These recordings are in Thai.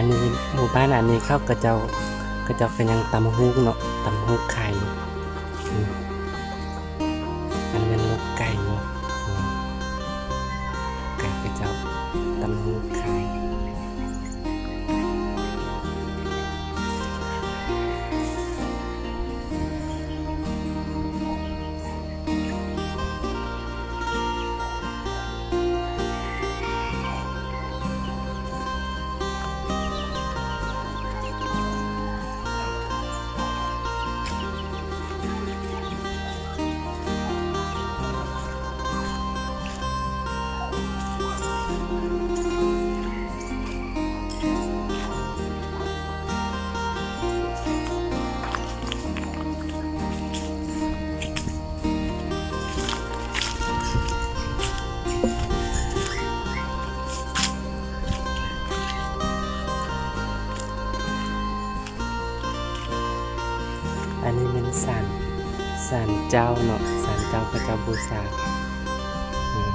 อันนี้หมู่บ้านอันนี้เขาก็เจ้าก็ยังตำฮุกเนาะตำฮุกไข่อืมอันเป็นลูกไก่เนาะไก่ก็เจ้าตำฮุกไข่ อันนี้เป็นศาลเจ้าเนาะศาลเจ้าพระเจ้าบูชาอืม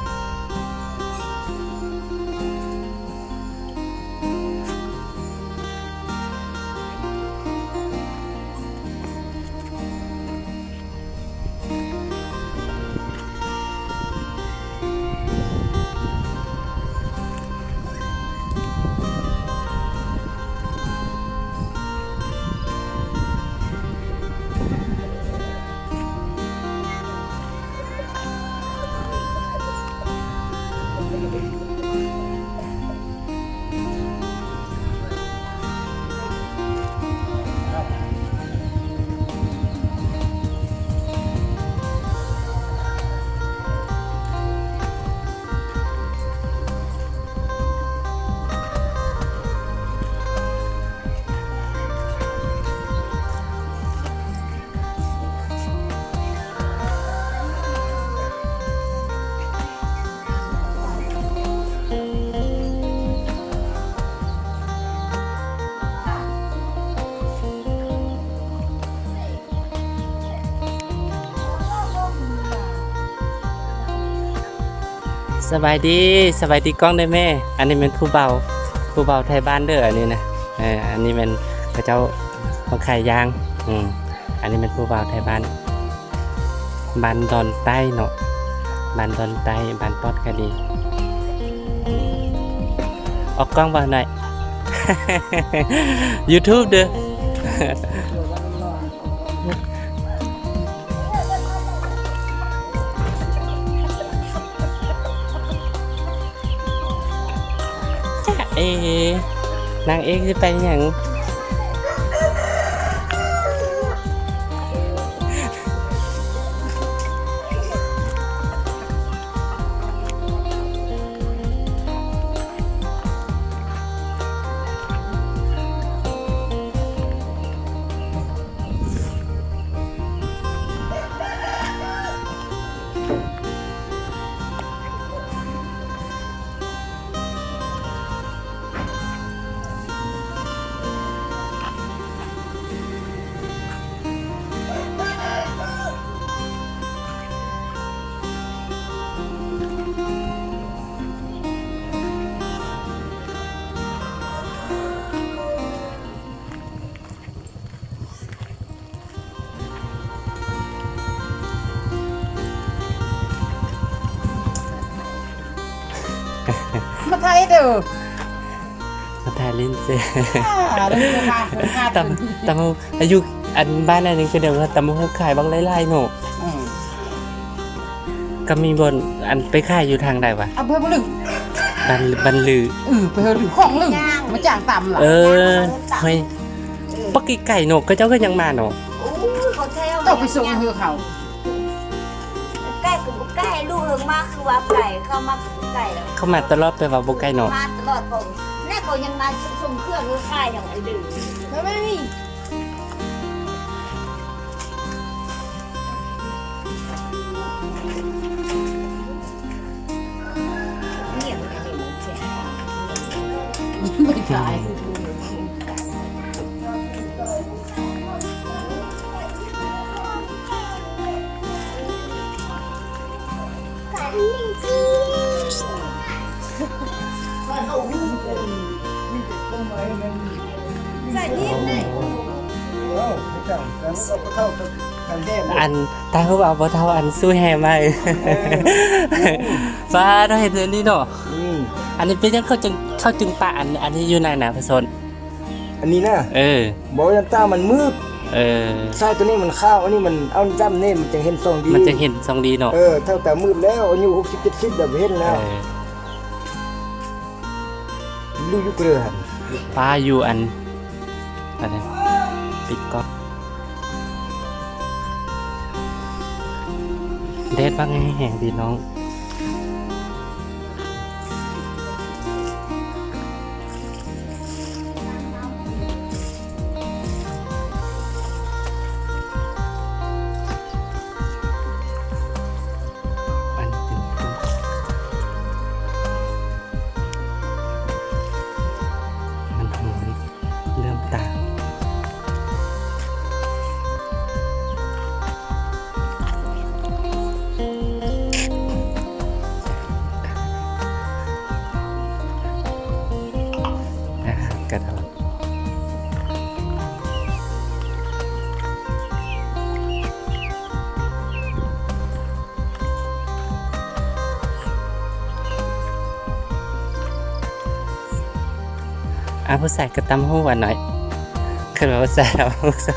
สบายดีกล้องได้แม่อันนี้เป็นผู้เบาไทยบ้านเด้ออันนี้นะอันนี้เป็นพระเจ้ามาขายยางอันนี้เป็นผู้เบาไทยบ้านดอนใต้เนาะบ้านดอนใต้บ้านปอดกะดีออกกล้องบ้างหน่อย YouTube เด้อ เอ๊ะนางเอกจะไปอย่างมาไทยเด้อ มาถ่ายลิ้นเสีย เลยค่ะ ตำอายุอันบ้านอันนึงคือเดี๋ยวว่าตำหูขายบางไล่ๆเนาะก็มีบนอันไปขายอยู่ทางใดวะ อำเภอบ่ลึก บันลือ ไปเฮอถึงของลึกมาจ้างตำล่ะ เฮ้ยปักกี้ไก่เนาะก็เจ้าก็ยังมาเนาะ เขาแท้ว ต้องไปส่งเฮอเขา ไก่กับไก่ลูกเฮิงมากคือว่าไก่เข้ามาไก่แล้ว เข้ามาตลอดไปว่าบ่ไก่เนาะ มาตลอดผมแน่ก็ยังมาส่งเครื่องหรือค่ายอย่างไอ้ดื้อ ไม่มี เนี่ยมันไม่เหมือนแค่ ไม่ขาย ก็เอาลูกเลย ใส่นี่เลย อันตาผู้บ่าวบ่เท่าอันสู้แห่มาฟ้าเราเห็นอันนี้เนาะอันนี้เป็นยังเขาจึงปะอันนี้อยู่ไหนนะพะสน อันนี้นะ บอกว่าตามันมืดใช่ตัวนี้มันข้าวอันนี้มันเอาจ้ำนี่มันจะเห็นทรงดี มันจะเห็นทรงดีเนาะ เท่าแต่มืดแล้วอายุ60 70แบบเห็นแล้วลูกยุคเรือหัน ฟ้าอยู่อันนี้ปิดก่อนเดดบ้างให้แห่งดีน้องมันหอมเริ่มตากระโดดผู้ใส่กระตำหูวันหน่อยขึ้นมาผู้ใส่แล้วผู้ใส่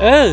เออ